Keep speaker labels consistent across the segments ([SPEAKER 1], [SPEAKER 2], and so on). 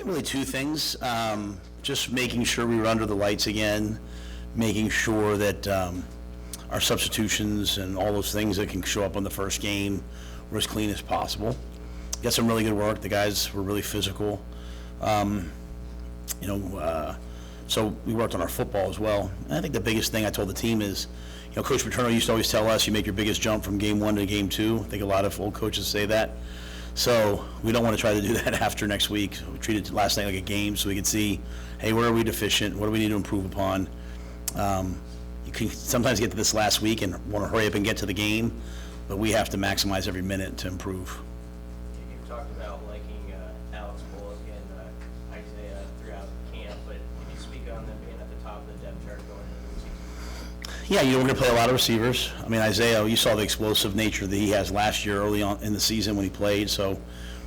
[SPEAKER 1] Really two things. Just making sure we were under the lights again, making sure that our substitutions and all those things that can show up on the first game were as clean as possible. Got some really good work. The guys were really physical. So we worked on our football as well. And I think the biggest thing I told the team is, Coach Paterno used to always tell us, you make your biggest jump from game 1 to game 2. I think a lot of old coaches say that. So we don't want to try to do that after next week. We treated last night like a game so we could see, hey, where are we deficient? What do we need to improve upon? You can sometimes get to this last week and want to hurry up and get to the game, but we have to maximize every minute to improve.
[SPEAKER 2] You talked about liking Alex Bullock and Isaiah throughout camp, but can you speak on them being at the top of the depth chart going into the season?
[SPEAKER 1] Yeah, we're going to play a lot of receivers. I mean, Isaiah, you saw the explosive nature that he has last year early on in the season when he played. So,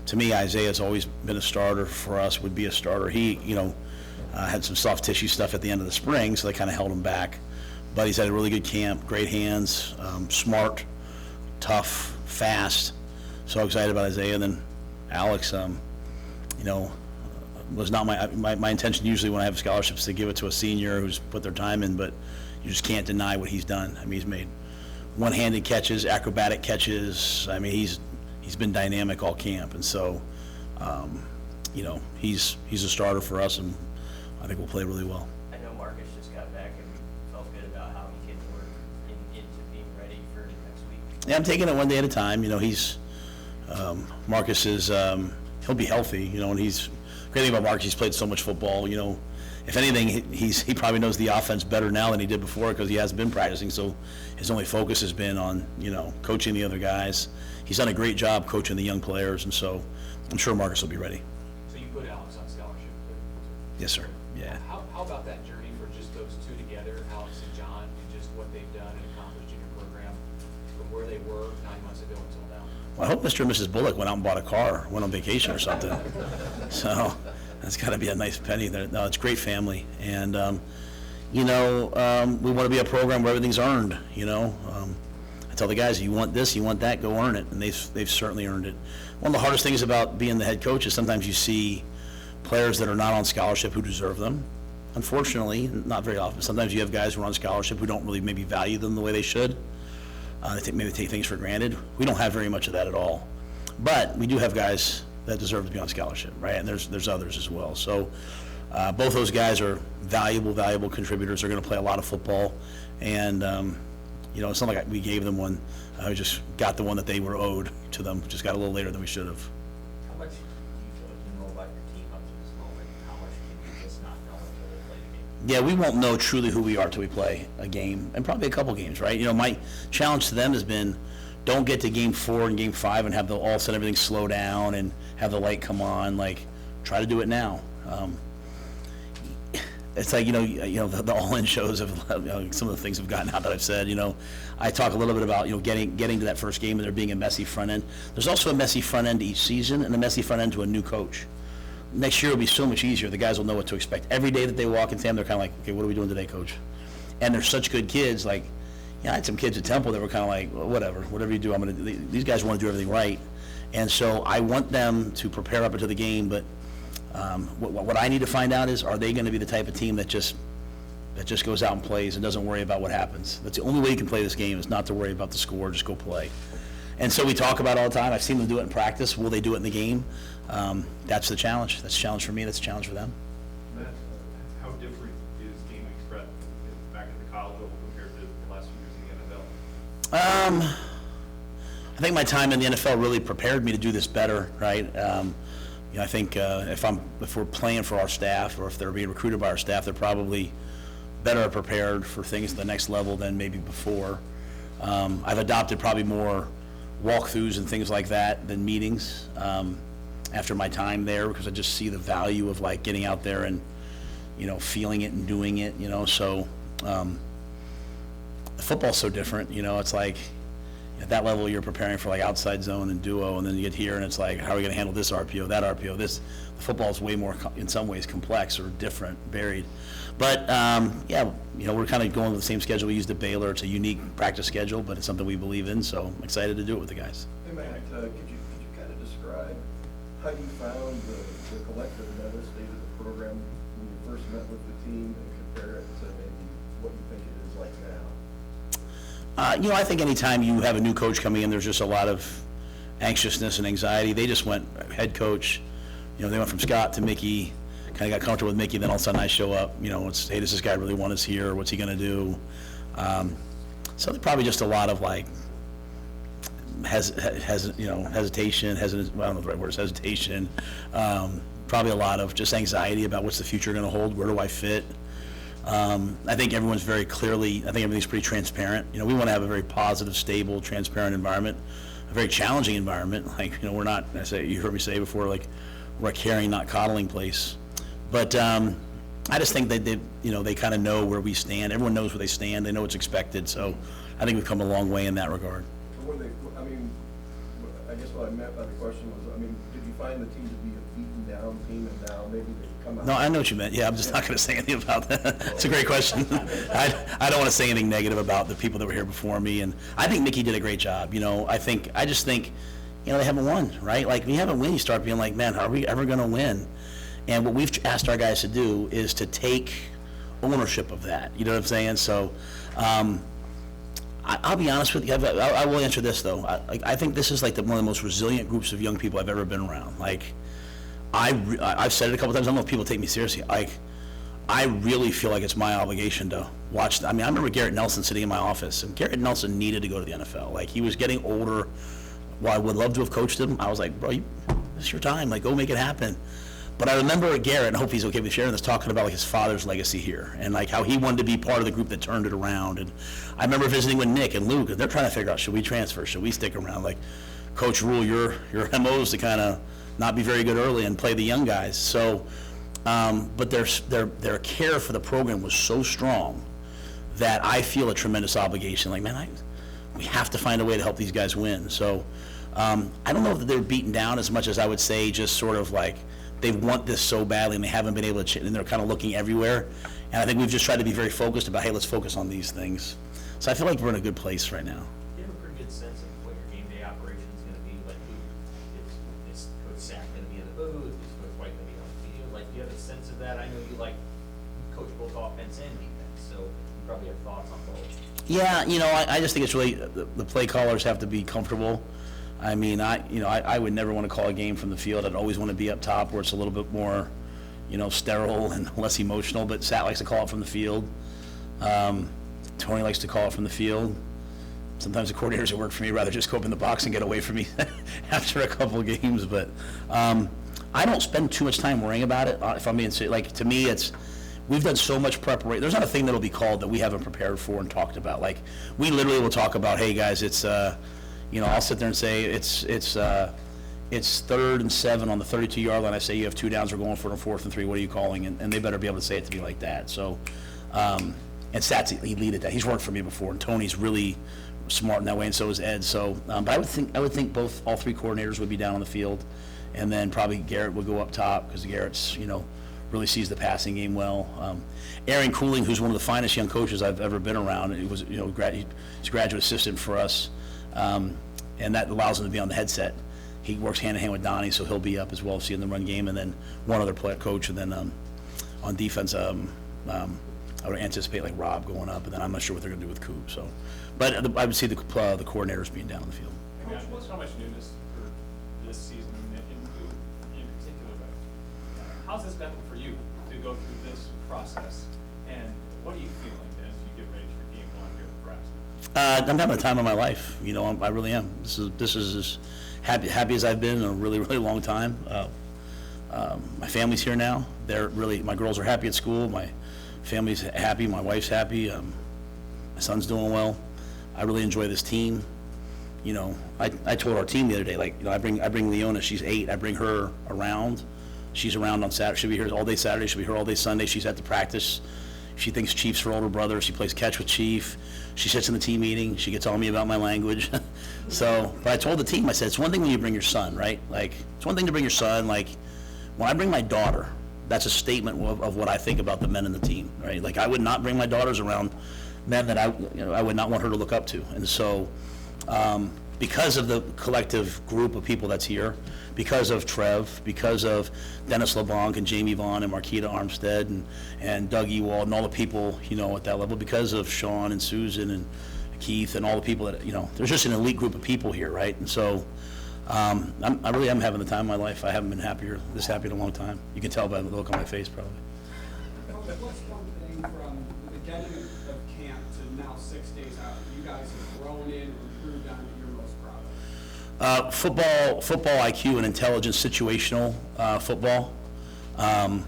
[SPEAKER 1] to me, Isaiah's always been a starter for us, would be a starter. He, had some soft tissue stuff at the end of the spring, so they kind of held him back. But he's had a really good camp, great hands, smart, tough, fast. So excited about Isaiah. And then Alex, was not my intention usually when I have scholarships to give it to a senior who's put their time in, but you just can't deny what he's done. I mean, he's made one-handed catches, acrobatic catches. I mean, he's been dynamic all camp, and so, he's a starter for us, and I think we'll play really well.
[SPEAKER 2] I know Marcus just got back and felt good about how he can work into being ready for next week.
[SPEAKER 1] Yeah, I'm taking it one day at a time. Marcus is, he'll be healthy, and he's, great thing about Marcus, he's played so much football, if anything, he probably knows the offense better now than he did before because he hasn't been practicing, so his only focus has been on, coaching the other guys. He's done a great job coaching the young players, and so I'm sure Marcus will be ready.
[SPEAKER 3] So you put Alex on scholarship?
[SPEAKER 1] Yes, sir. Yeah.
[SPEAKER 3] How about that journey for just those two together, Alex and John, and just what they've done and accomplished in your program from where they were 9 months ago until now?
[SPEAKER 1] Well, I hope Mr. and Mrs. Bullock went out and bought a car, went on vacation or something. So that's got to be a nice penny there. No, it's a great family. And, we want to be a program where everything's earned, I tell the guys, you want this, you want that, go earn it. And they've certainly earned it. One of the hardest things about being the head coach is sometimes you see players that are not on scholarship who deserve them. Unfortunately, not very often. Sometimes you have guys who are on scholarship who don't really maybe value them the way they should. Maybe take things for granted. We don't have very much of that at all. But we do have guys that deserve to be on scholarship, right? And there's others as well. So both those guys are valuable contributors. They're going to play a lot of football. And, it's not like we gave them one. We just got the one that they were owed to them. Just got a little later than we should have.
[SPEAKER 4] How much do you feel like you know about your team up to this moment? How much can you just not know until they play the game?
[SPEAKER 1] Yeah, we won't know truly who we are till we play a game, and probably a couple games, right? My challenge to them has been, don't get to game 4 and game 5 and have all of a sudden everything slow down and have the light come on. Like, try to do it now. It's like, the all-in shows of some of the things have gotten out that I've said. I talk a little bit about, getting to that first game and there being a messy front end. There's also a messy front end to each season and a messy front end to a new coach. Next year will be so much easier. The guys will know what to expect. Every day that they walk into them, they're kind of like, okay, what are we doing today, coach? And they're such good kids. Like, I had some kids at Temple that were kind of like, well, whatever you do, I'm going to, these guys want to do everything right. And so I want them to prepare up into the game, but what I need to find out is, are they going to be the type of team that just goes out and plays and doesn't worry about what happens? That's the only way you can play this game, is not to worry about the score, just go play. And so we talk about it all the time. I've seen them do it in practice. Will they do it in the game? That's the challenge. That's a challenge for me. That's a challenge for them.
[SPEAKER 5] Matt, how different is game week prep back at the college level compared to the last few years in the NFL?
[SPEAKER 1] I think my time in the NFL really prepared me to do this better, right? I think if we're playing for our staff, or if they're being recruited by our staff, they're probably better prepared for things at the next level than maybe before. I've adopted probably more walkthroughs and things like that than meetings after my time there, because I just see the value of like getting out there and feeling it and doing it. So football's so different. It's like, at that level, you're preparing for like outside zone and duo, and then you get here and it's like, how are we going to handle this RPO, that RPO? The football is way more, in some ways, complex or different, varied. But we're kind of going with the same schedule we used at Baylor. It's a unique practice schedule, but it's something we believe in, so I'm excited to do it with the guys.
[SPEAKER 6] Hey Matt, could you kind of describe how you found the collective state of the program when you first met with the team and compare it to maybe what you think it is like now?
[SPEAKER 1] I think anytime you have a new coach coming in, there's just a lot of anxiousness and anxiety. They just went head coach. They went from Scott to Mickey, kind of got comfortable with Mickey, then all of a sudden I show up, it's, hey, does this guy really want us here? What's he going to do? So probably just a lot of like, hesitation, I don't know the right word is hesitation. Probably a lot of just anxiety about what's the future going to hold, where do I fit? I think everyone's very clearly, I think everything's pretty transparent. We want to have a very positive, stable, transparent environment, a very challenging environment. Like, we're not, you heard me say before, like, we're a caring, not coddling place. But I just think that they kind of know where we stand. Everyone knows where they stand. They know what's expected. So I think we've come a long way in that regard.
[SPEAKER 6] I guess what I meant by the question was, did you find the team to be a beaten down team, and now maybe they've come out?
[SPEAKER 1] No, I know what you meant. Yeah, I'm just not going to say anything about that. It's a great question. I don't want to say anything negative about the people that were here before me, and I think Mickey did a great job. I just think, they haven't won, right? Like, when you haven't won, you start being like, man, are we ever going to win? And what we've asked our guys to do is to take ownership of that. You know what I'm saying? So, I'll be honest with you. I will answer this though. I think this is like one of the most resilient groups of young people I've ever been around. Like, I've said it a couple times. I don't know if people take me seriously. I really feel like it's my obligation to watch. I remember Garrett Nelson sitting in my office, and Garrett Nelson needed to go to the NFL. Like, he was getting older. While I would love to have coached him, I was like, bro, this is your time. Like, go make it happen. But I remember Garrett, and I hope he's okay with sharing this, talking about like his father's legacy here and like how he wanted to be part of the group that turned it around. And I remember visiting with Nick and Luke, and they're trying to figure out, should we transfer? Should we stick around? Like, Coach Rhule, your MO is to kind of not be very good early and play the young guys. So, but their care for the program was so strong that I feel a tremendous obligation. Like, man, we have to find a way to help these guys win. So I don't know if they're beaten down as much as I would say just sort of like, they want this so badly and they haven't been able to, and they're kind of looking everywhere. And I think we've just tried to be very focused about, hey, let's focus on these things. So I feel like we're in a good place right now.
[SPEAKER 4] Do you have a pretty good sense of what your game day operation is going to be? Like, is Coach Sack going to be in the booth? Is Coach White going to be on the field? Like, do you have a sense of that? I know you coach both offense and defense, so you probably have thoughts on both.
[SPEAKER 1] Yeah, I just think it's really, the play callers have to be comfortable. I would never want to call a game from the field. I'd always want to be up top where it's a little bit more, sterile and less emotional. But Sat likes to call it from the field. Tony likes to call it from the field. Sometimes the coordinators that work for me rather just go up in the box and get away from me after a couple of games. But I don't spend too much time worrying about it. If I'm being serious, like, to me, we've done so much preparation. There's not a thing that'll be called that we haven't prepared for and talked about. Like, we literally will talk about, hey guys, it's I'll sit there and say it's 3rd and 7 on the 32-yard line. I say you have 2 downs. We're going for a 4th and 3. What are you calling? And they better be able to say it to me like that. So, and Sats, he lead at that. He's worked for me before, and Tony's really smart in that way, and so is Ed. So, but I would think all 3 coordinators would be down on the field, and then probably Garrett would go up top because Garrett's really sees the passing game well. Aaron Cooling, who's one of the finest young coaches I've ever been around, he was he's a graduate assistant for us. And that allows him to be on the headset. He works hand in hand with Donnie, so he'll be up as well, seeing the run game, and then one other player coach, and then on defense, I would anticipate like Rob going up, and then I'm not sure what they're going to do with Coop. So, but I would see the coordinators being down on the field.
[SPEAKER 5] So much newness for this season in particular. How's this been for you to go through this process, and what are you feeling as you get ready for game 1 here at Nebraska?
[SPEAKER 1] I'm having the time of my life. I really am. This is as happy as I've been in a really, really long time. My family's here now. My girls are happy at school. My family's happy. My wife's happy. My son's doing well. I really enjoy this team. I told our team the other day, I bring Leona. She's 8. I bring her around. She's around on Saturday. She'll be here all day Saturday. She'll be here all day Sunday. She's at the practice. She thinks Chief's her older brother. She plays catch with Chief. She sits in the team meeting. She gets on me about my language. But I told the team, I said, it's one thing when you bring your son, right? Like, it's one thing to bring your son. Like, when I bring my daughter, that's a statement of what I think about the men in the team, right? Like, I would not bring my daughters around men that I would not want her to look up to. And so, because of the collective group of people that's here, because of Trev, because of Dennis LeBlanc and Jamie Vaughn and Marquita Armstead and Doug Ewald and all the people, at that level, because of Sean and Susan and Keith and all the people that, there's just an elite group of people here, right? And so I really am having the time of my life. I haven't been this happy in a long time. You can tell by the look on my face, probably.
[SPEAKER 7] What's one thing from the beginning of camp to now 6 days out you guys have grown in or improved on that you're most proud of?
[SPEAKER 1] Football IQ and intelligence, situational football. When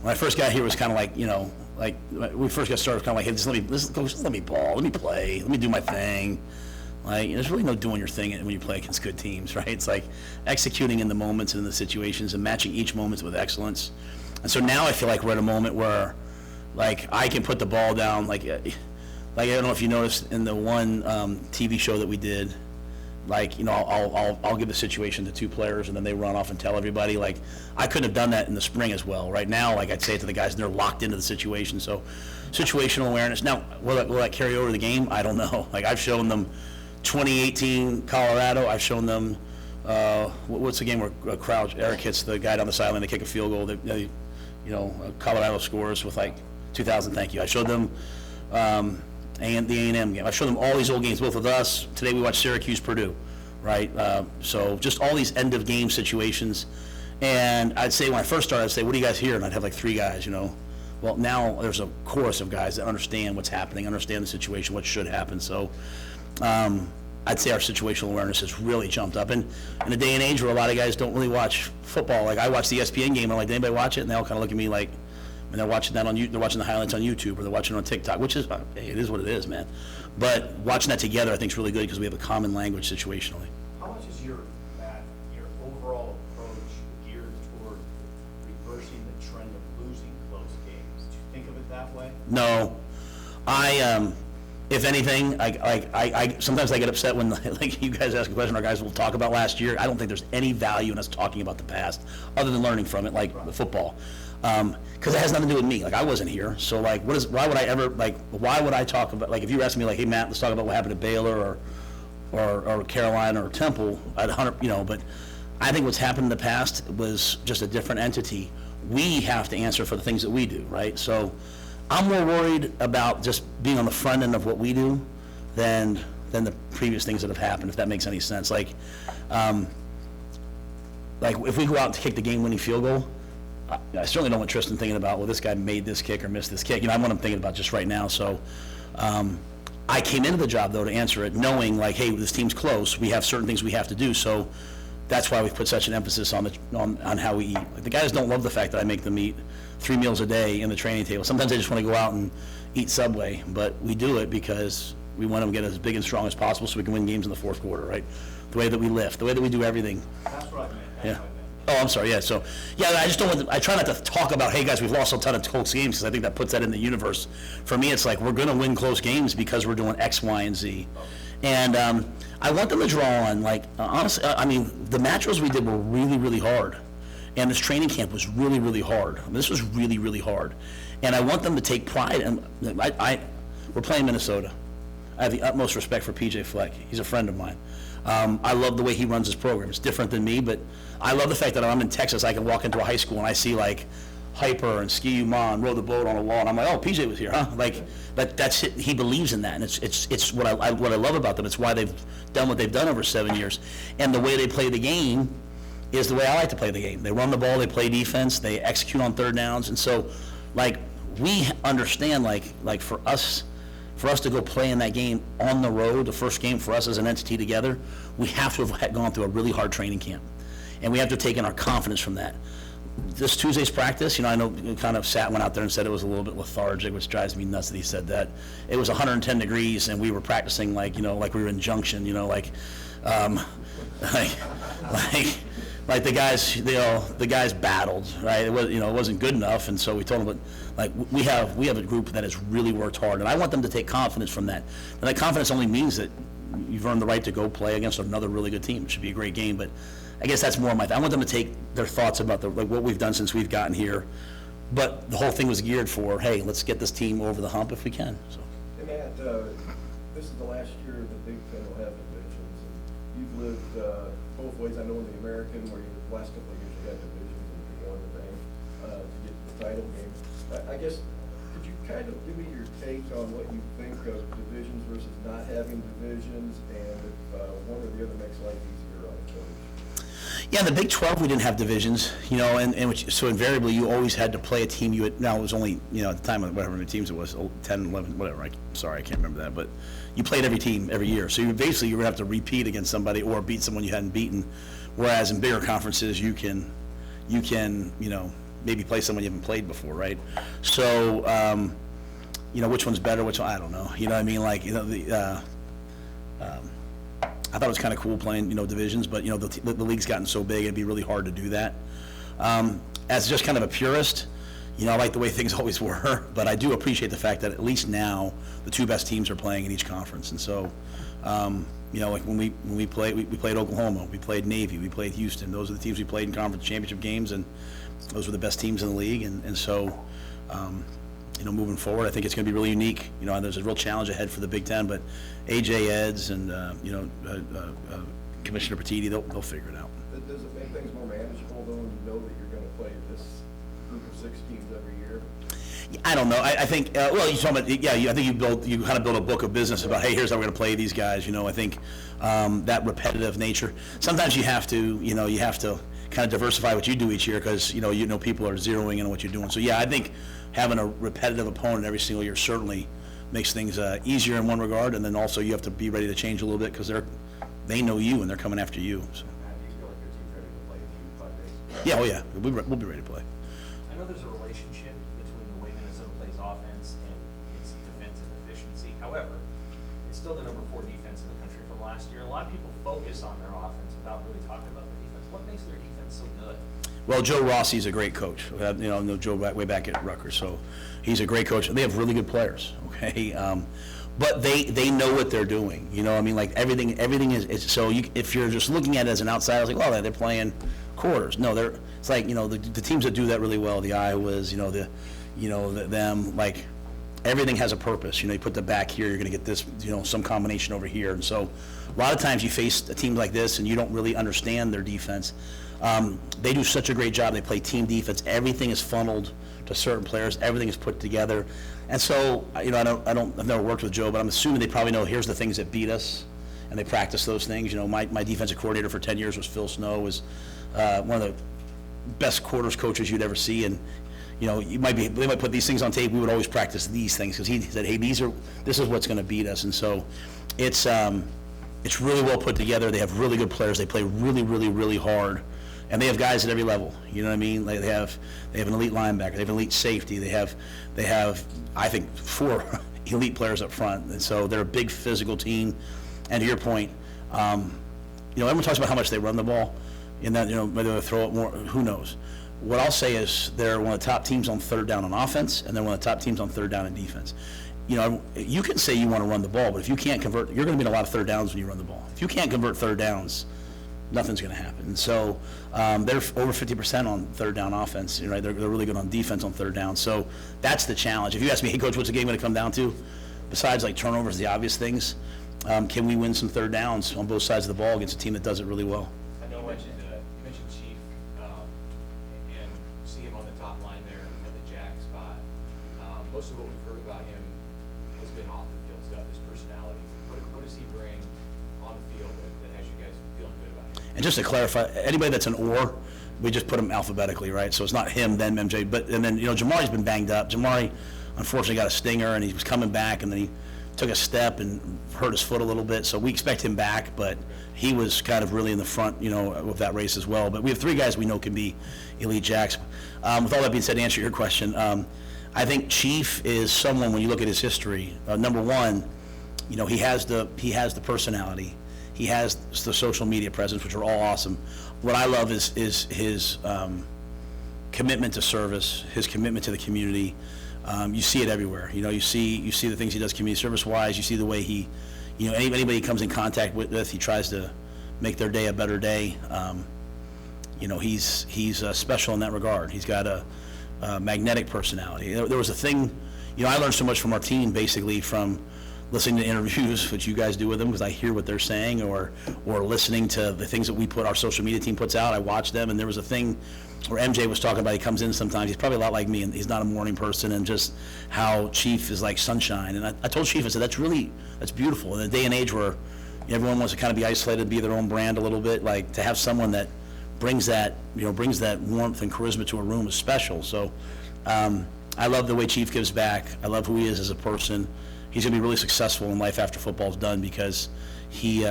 [SPEAKER 1] I first got here, it was kind of like, when we first got started, kind of like, hey, just let me ball, let me play, let me do my thing. Like, there's really no doing your thing when you play against good teams, right? It's like executing in the moments and in the situations and matching each moment with excellence. And so now I feel like we're at a moment where, like, I can put the ball down, like I don't know if you noticed in the one TV show that we did, like, I'll give the situation to two players and then they run off and tell everybody. Like, I couldn't have done that in the spring as well. Right now, like, I'd say it to the guys and they're locked into the situation. So situational awareness. Now, will that carry over to the game? I don't know. Like, I've shown them 2018 Colorado. I've shown them, what's the game where Crouch, Eric hits the guy down the sideline, they kick a field goal, Colorado scores with like 2,000, thank you. I showed them and the A&M game. I showed them all these old games, both with us. Today we watched Syracuse, Purdue, right? So just all these end of game situations. And I'd say when I first started, I'd say, what do you guys hear? And I'd have like three guys, Well, now there's a chorus of guys that understand what's happening, understand the situation, what should happen. So I'd say our situational awareness has really jumped up. And in a day and age where a lot of guys don't really watch football, like I watch the ESPN game, and I'm like, did anybody watch it? And they all kind of look at me like, and they're watching that they're watching the highlights on YouTube or they're watching it on TikTok, which is, hey, it is what it is, man. But watching that together, I think is really good because we have a common language situationally.
[SPEAKER 3] How much is your overall approach geared toward reversing the trend of losing close games? Do you think of it that way?
[SPEAKER 1] No, if anything, I sometimes I get upset when like you guys ask a question, our guys will talk about last year. I don't think there's any value in us talking about the past other than learning from it, like the football. Because it has nothing to do with me. Like, I wasn't here, so like, why would I talk about, like, if you were asking me, like, hey, Matt, let's talk about what happened at Baylor or Carolina or Temple, I'd 100, but I think what's happened in the past was just a different entity. We have to answer for the things that we do, right? So I'm more worried about just being on the front end of what we do than the previous things that have happened, if that makes any sense. Like if we go out to kick the game-winning field goal, I certainly don't want Tristan thinking about, well, this guy made this kick or missed this kick. I want him thinking about just right now. So I came into the job, though, to answer it, knowing, like, hey, this team's close. We have certain things we have to do. So that's why we've put such an emphasis on how we eat. Like, the guys don't love the fact that I make them eat 3 meals a day in the training table. Sometimes they just want to go out and eat Subway, but we do it because we want them to get as big and strong as possible so we can win games in the fourth quarter, right? The way that we lift, the way that we do everything.
[SPEAKER 3] That's what I meant.
[SPEAKER 1] Yeah. Oh, I'm sorry. Yeah. So, yeah, I just don't want I try not to talk about, hey, guys, we've lost a ton of close games because I think that puts that in the universe. For me, it's like we're going to win close games because we're doing X, Y, and Z. And I want them to draw on, like, honestly, I mean, the matchups we did were really, really hard. And this training camp was really, really hard. I mean, this was really, really hard. And I want them to take pride. And we're playing Minnesota. I have the utmost respect for PJ Fleck. He's a friend of mine. I love the way he runs his program. It's different than me, but I love the fact that I'm in Texas. I can walk into a high school and I see like Hyper and Ski Uman row the boat on a wall, and I'm like, oh, PJ was here, huh? Like that's it. He believes in that, and it's what I love about them. It's why they've done what they've done over 7 years, and the way they play the game is the way I like to play the game. They run the ball, they play defense, they execute on third downs, and so like we understand like for us to go play in that game on the road, the first game for us as an entity together, we have to have gone through a really hard training camp. And we have to take in our confidence from that. This Tuesday's practice, I know kind of went out there and said it was a little bit lethargic, which drives me nuts that he said that. It was 110 degrees and we were practicing like we were in Junction, like the guys battled, right? It was, it wasn't good enough, and so we told them, but like we have a group that has really worked hard, and I want them to take confidence from that. And that confidence only means that you've earned the right to go play against another really good team. It should be a great game, but I guess that's more I want them to take their thoughts about what we've done since we've gotten here, but the whole thing was geared for, hey, let's get this team over the hump if we can. So.
[SPEAKER 6] Hey, Matt, this is the last year the Big Ten will have divisions, and it both ways. I know in the American, where you, the last couple of years you had divisions and you won the thing to get to the title game. I guess, could you kind of give me your take on what you think of divisions versus not having divisions, and if one or the other makes life easier on a coach?
[SPEAKER 1] Yeah, in the Big 12, we didn't have divisions, so invariably you always had to play a team you had, now it was only, at the time, whatever many teams it was, 10, 11, whatever, sorry, I can't remember that, but you played every team every year. So you were going to have to repeat against somebody or beat someone you hadn't beaten, whereas in bigger conferences, you can, maybe play someone you haven't played before, right? So, which one's better, I don't know, I thought it was kind of cool playing, divisions, but, the league's gotten so big, it'd be really hard to do that. As just kind of a purist, I like the way things always were, but I do appreciate the fact that at least now, the two best teams are playing in each conference. And so, like when we played Oklahoma, we played Navy, we played Houston. Those are the teams we played in conference championship games, and those were the best teams in the league. And so, moving forward, I think it's going to be really unique. There's a real challenge ahead for the Big Ten, but AJ Eds and, Commissioner Petiti, they'll figure it out.
[SPEAKER 6] Does it make things more manageable, though, when you know that you're going to play this group of 6 teams every year?
[SPEAKER 1] I don't know. I think, you're talking about, I think you kind of build a book of business about, hey, here's how we're going to play these guys. I think that repetitive nature. Sometimes you have to kind of diversify what you do each year because, people are zeroing in on what you're doing. So, yeah, I think having a repetitive opponent every single year certainly makes things easier in one regard, and then also you have to be ready to change a little bit because they know you and they're coming after you. So.
[SPEAKER 6] Do you feel like your team's ready to play in 5 days?
[SPEAKER 1] Yeah, oh yeah, we'll be ready to play.
[SPEAKER 4] I know there's a relationship between the way Minnesota plays offense and its defensive efficiency. However, it's still the number 4 defense in the country from last year. A lot of people focus on their offense without really talking about their defense. What makes their defense so good?
[SPEAKER 1] Well, Joe Rossi's a great coach. I know Joe way back at Rutgers, so he's a great coach. They have really good players, okay? But they know what they're doing. Like everything is so. If you're just looking at it as an outsider, it's like, well, they're playing quarters. No, it's like the teams that do that really well, the Iowas, them, like everything has a purpose. You put the back here, you're going to get this, some combination over here, and so a lot of times you face a team like this and you don't really understand their defense. They do such a great job. They play team defense. Everything is funneled to certain players. Everything is put together. And so, I've never worked with Joe, but I'm assuming they probably know here's the things that beat us, and they practice those things. My defensive coordinator for 10 years was Phil Snow, was one of the best quarters coaches you'd ever see. And they might put these things on tape. We would always practice these things because he said, hey, this is what's going to beat us. And so it's really well put together. They have really good players. They play really, really, really hard. And they have guys at every level. You know what I mean? Like they have an elite linebacker. They have an elite safety. They have I think 4 elite players up front. And so they're a big physical team. And to your point, everyone talks about how much they run the ball, and that whether they throw it more, who knows? What I'll say is they're one of the top teams on third down on offense, and they're one of the top teams on third down in defense. You can say you want to run the ball, but if you can't convert, you're going to be in a lot of third downs when you run the ball. If you can't convert third downs, nothing's going to happen. And so they're over 50% on third down offense. Right? They're really good on defense on third down. So that's the challenge. If you ask me, hey, Coach, what's the game going to come down to? Besides like turnovers, the obvious things, can we win some third downs on both sides of the ball against a team that does it really well?
[SPEAKER 3] I know you mentioned Chief, and see him on the top line there at the jack spot. Most of what we've heard about him has been off the field stuff, his personality. What does he bring on the field that has you guys feeling good about him?
[SPEAKER 1] And just to clarify, anybody that's an or, we just put them alphabetically, right? So it's not him, then MJ, and then Jamari's been banged up. Jamari unfortunately got a stinger, and he was coming back, and then he took a step and hurt his foot a little bit. So we expect him back, but he was kind of really in the front, of that race as well. But we have 3 guys we know can be elite jacks. With all that being said, to answer your question, I think Chief is someone, when you look at his history, number one, he has the personality. He has the social media presence, which are all awesome. What I love is his commitment to service, his commitment to the community. You see it everywhere. You see the things he does community service-wise. You see the way he, anybody he comes in contact with, he tries to make their day a better day. He's special in that regard. He's got a magnetic personality. There was a thing, I learned so much from our team, basically, from listening to interviews, which you guys do with them, because I hear what they're saying, or listening to the things that our social media team puts out. I watch them, and there was a thing where MJ was talking about, he comes in sometimes, he's probably a lot like me, and he's not a morning person, and just how Chief is like sunshine. And I told Chief, I said, that's beautiful. In a day and age where everyone wants to kind of be isolated, be their own brand a little bit, like to have someone that brings that warmth and charisma to a room is special. So I love the way Chief gives back. I love who he is as a person. He's going to be really successful in life after football's done, because he's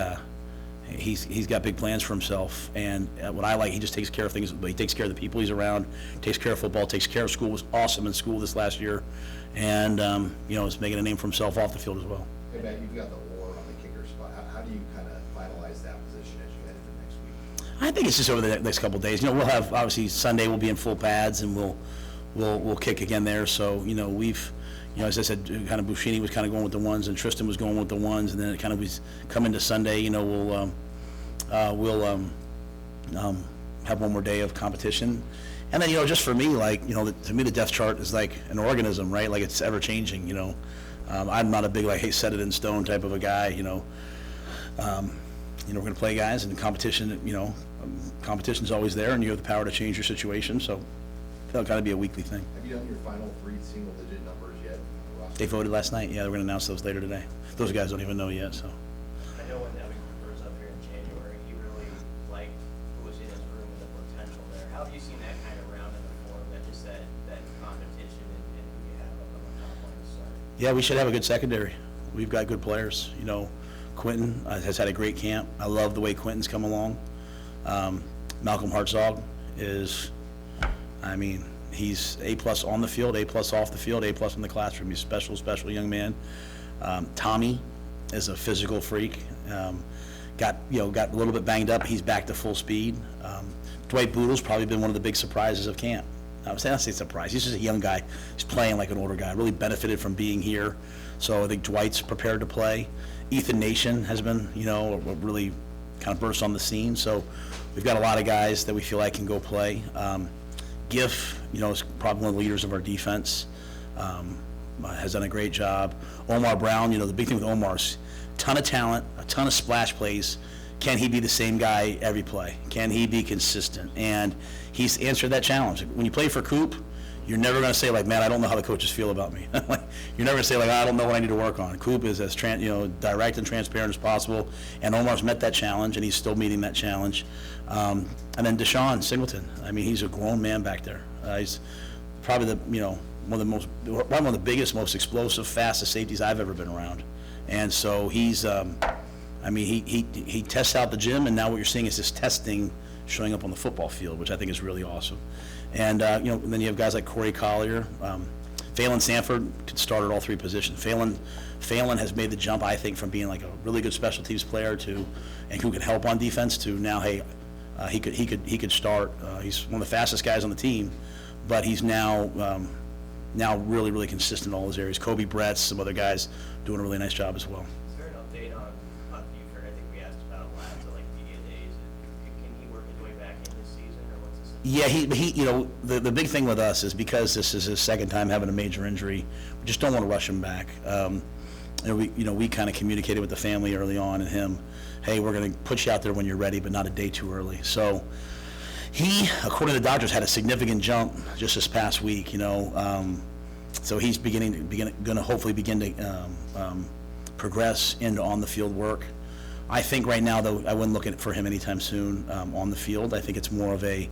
[SPEAKER 1] got big plans for himself. And what I like, he just takes care of things. But he takes care of the people he's around, takes care of football, takes care of school. Was awesome in school this last year, and is making a name for himself off the field as well.
[SPEAKER 8] Hey, Matt, you've got the war on the kicker spot. How do you kind of finalize that position as you head into next week?
[SPEAKER 1] I think it's just over the next couple of days. We'll have, obviously, Sunday we'll be in full pads, and we'll kick again there. So, we've, as I said, kind of Buschini was kind of going with the ones, and Tristan was going with the ones, and then it kind of was coming to Sunday. We'll have one more day of competition, and then just for me, to me the depth chart is like an organism, right? Like it's ever changing. I'm not a big hey, set it in stone type of a guy. We're going to play guys, and competition. Competition's always there, and you have the power to change your situation. So it'll kind of be a weekly thing.
[SPEAKER 8] Have you done your final 3 single-digit numbers yet?
[SPEAKER 1] They voted last night. Yeah, they're going to announce those later today. Those guys don't even know yet. So.
[SPEAKER 2] I know when Evan Cooper was up here in January, he really liked who was in his room and the potential there. How have you seen that kind of round in the form, that competition and who you have up on the top line to start?
[SPEAKER 1] Yeah, we should have a good secondary. We've got good players. Quentin has had a great camp. I love the way Quentin's come along. Malcolm Hartzog is, he's A+ on the field, A+ off the field, A+ in the classroom. He's a special young man. Tommy is a physical freak. Got a little bit banged up. He's back to full speed. Dwight Boodle's probably been one of the big surprises of camp. I would say surprise. He's just a young guy. He's playing like an older guy. Really benefited from being here. So I think Dwight's prepared to play. Ethan Nation has been, really kind of burst on the scene. So we've got a lot of guys that we feel like can go play. Giff, is probably one of the leaders of our defense. Has done a great job. Omar Brown, the big thing with Omar's ton of talent, a ton of splash plays. Can he be the same guy every play? Can he be consistent? And he's answered that challenge. When you play for Coop, you're never going to say, man, I don't know how the coaches feel about me. You're never going to say, I don't know what I need to work on. Coop is as direct and transparent as possible, and Omar's met that challenge, and he's still meeting that challenge. And then Deshaun Singleton, he's a grown man back there. He's probably one of the biggest, most explosive, fastest safeties I've ever been around. And so he's, he tests out the gym, and now what you're seeing is his testing showing up on the football field, which I think is really awesome. And, then you have guys like Corey Collier. Phelan Sanford could start at all 3 positions. Phelan has made the jump, I think, from being like a really good special teams player and who can help on defense to now, hey, he could start. He's one of the fastest guys on the team, but he's now really, really consistent in all those areas. Kobe Bretz, some other guys doing a really nice job as well.
[SPEAKER 2] Is there an update on Buford? I think we asked about him last at media days. Can he work his way back in this season, or what's the situation?
[SPEAKER 1] Yeah, the big thing with us is because this is his second time having a major injury, we just don't want to rush him back. We kind of communicated with the family early on and him, hey, we're going to put you out there when you're ready, but not a day too early. So he, according to the doctors, had a significant jump just this past week. So he's going to hopefully begin to progress into on the field work. I think right now, though, I wouldn't look for him anytime soon on the field. I think it's more of a,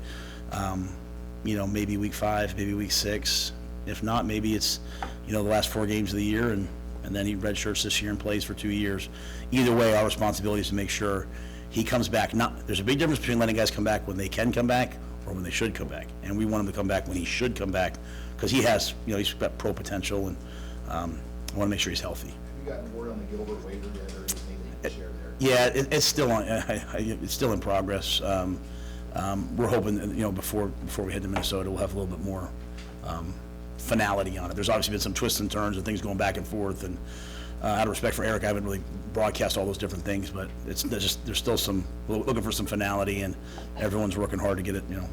[SPEAKER 1] maybe week 5, maybe week 6. If not, maybe it's, the last 4 games of the year, and then he redshirts this year and plays for 2 years. Either way, our responsibility is to make sure he comes back. There's a big difference between letting guys come back when they can come back or when they should come back. And we want him to come back when he should come back, because he has, he's got pro potential, and I want to make sure he's healthy.
[SPEAKER 8] Have you gotten word on the Gilbert waiver yet, or anything that you can share there?
[SPEAKER 1] Yeah, it's still on. It's still in progress. We're hoping, before we head to Minnesota, we'll have a little bit more finality on it. There's obviously been some twists and turns and things going back and forth, and out of respect for Eric, I haven't really broadcast all those different things, but there's still looking for some finality, and everyone's working hard to get it done.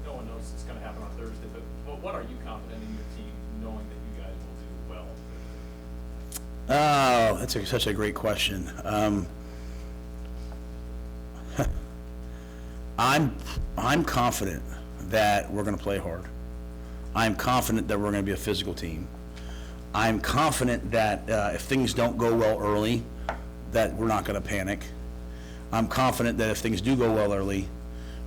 [SPEAKER 5] No one knows it's going to happen on Thursday, but what are you confident in your team knowing that you guys will do? well?
[SPEAKER 1] Oh, that's such a great question. I'm confident that we're going to play hard. I'm confident that we're going to be a physical team. I'm confident that if things don't go well early, that we're not going to panic. I'm confident that if things do go well early,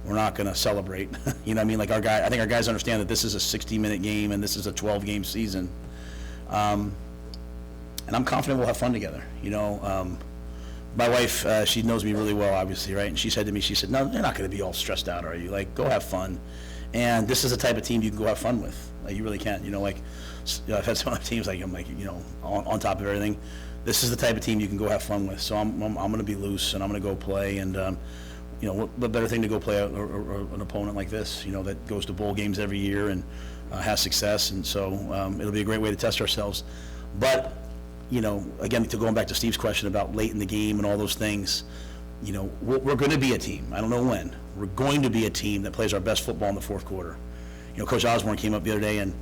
[SPEAKER 1] we're not going to celebrate. You know what I mean? Like I think our guys understand that this is a 60-minute game and this is a 12-game season. And I'm confident we'll have fun together. You know, my wife, she knows me really well, obviously, right? And she said to me, she said, no, you're not going to be all stressed out, are you? Like, go have fun. And this is the type of team you can go have fun with. Like, you really can. You know, like, I've had some other teams, like, I'm like, you know, on top of everything. This is the type of team you can go have fun with. So I'm going to be loose, and I'm going to go play. And, you know, what better thing to go play an opponent like this, you know, that goes to bowl games every year and has success. And so it'll be a great way to test ourselves. But, you know, again, going back to Steve's question about late in the game and all those things, you know, we're going to be a team. I don't know when. We're going to be a team that plays our best football in the fourth quarter. You know, Coach Osborne came up the other day and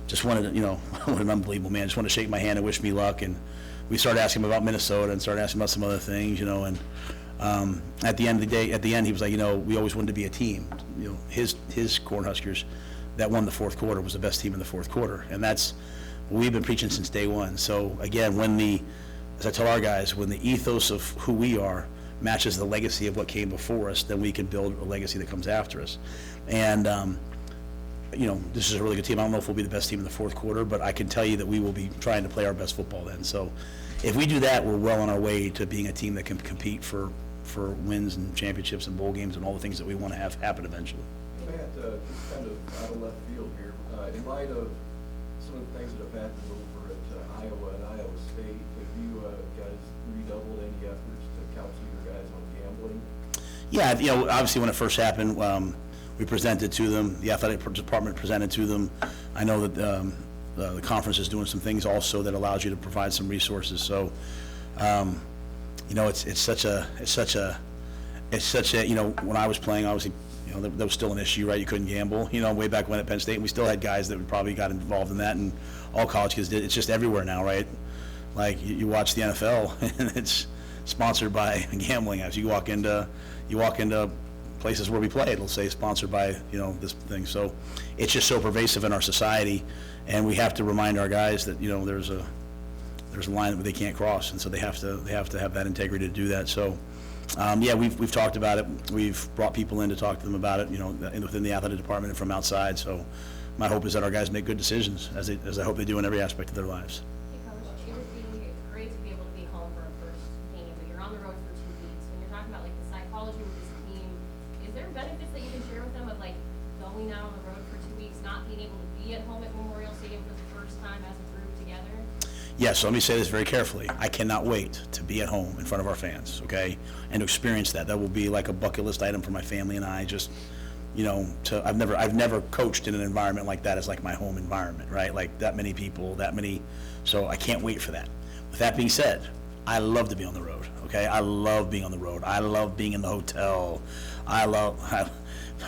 [SPEAKER 1] just wanted to, you know, what an unbelievable man, just wanted to shake my hand and wish me luck. And we started asking him about Minnesota and started asking about some other things, you know, and at the end of the day, he was like, you know, we always wanted to be a team. You know, his Cornhuskers that won the fourth quarter was the best team in the fourth quarter. And that's what we've been preaching since day one. So again, as I tell our guys, when the ethos of who we are matches the legacy of what came before us, then we can build a legacy that comes after us. And, you know, this is a really good team. I don't know if we'll be the best team in the fourth quarter, but I can tell you that we will be trying to play our best football then. So if we do that, we're well on our way to being a team that can compete for wins and championships and bowl games and all the things that we want to have happen eventually.
[SPEAKER 6] Matt, just kind of out of left field here, in light of some of the things that have happened over at Iowa and Iowa State, have you guys redoubled any efforts to counsel your guys on gambling?
[SPEAKER 1] Yeah, you know, obviously when it first happened, we presented to them, the athletic department presented to them. I know that the conference is doing some things also that allows you to provide some resources. So, you know, it's such a, you know, when I was playing, obviously, you know, that was still an issue, right? You couldn't gamble, you know, way back when at Penn State, and we still had guys that probably got involved in that, and all college kids did. It's just everywhere now, right? Like, you watch the NFL, and it's sponsored by gambling apps. You walk into places where we play, it'll say sponsored by, you know, this thing. So it's just so pervasive in our society, and we have to remind our guys that, you know, there's a line that they can't cross, and so they have to have that integrity to do that. So yeah, we've talked about it. We've brought people in to talk to them about it, you know, within the athletic department and from outside. So my hope is that our guys make good decisions, as I hope they do in every aspect of their lives.
[SPEAKER 9] Hey, Coach, it would be great to be able to be home for a first game, but you're on the road for 2 weeks. When you're talking about like the psychology with this team, is there benefits that you can share with them of like going out on the road for 2 weeks, not being able to be at home at Memorial Stadium for the first time as a group together?
[SPEAKER 1] Yes, so let me say this very carefully. I cannot wait to be at home in front of our fans, okay, and to experience that. That will be like a bucket list item for my family and I. Just, you know, I've never coached in an environment like that as like my home environment, right? Like that many people, so I can't wait for that. With that being said, I love to be on the road, okay? I love being on the road. I love being in the hotel. I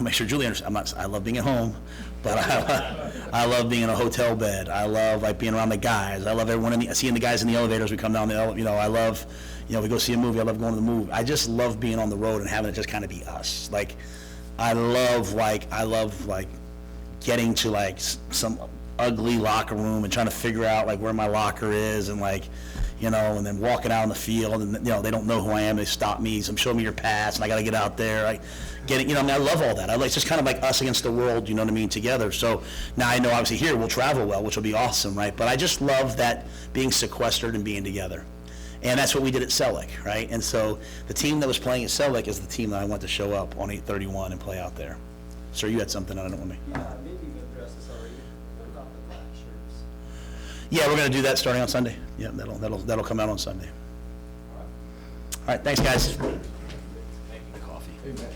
[SPEAKER 1] make sure Julie understands. I love being at home, but I love being in a hotel bed. I love like being around the guys. I love everyone seeing the guys in the elevators. We come down the elevator. You know, I love, you know, we go see a movie. I love going to the movie. I just love being on the road and having it just kind of be us. Like, I love getting to like some ugly locker room and trying to figure out like where my locker is and like, you know, and then walking out on the field and, you know, they don't know who I am. They stop me. So show me your pass and I got to get out there. Like getting, you know, I mean, I love all that. It's just kind of like us against the world, you know what I mean, together. So now I know obviously here we'll travel well, which will be awesome, right? But I just love that being sequestered and being together. And that's what we did at Selleck, right? And so the team that was playing at Selleck is the team that I want to show up on 8/31 and play out there. Sir, you had something, I don't want me.
[SPEAKER 10] Yeah, maybe you addressed this already. What about the black shirts?
[SPEAKER 1] Yeah, we're going to do that starting on Sunday. Yeah, that'll come out on Sunday. All right, thanks, guys.
[SPEAKER 3] Thank you.
[SPEAKER 1] Coffee.
[SPEAKER 6] Hey, Matt.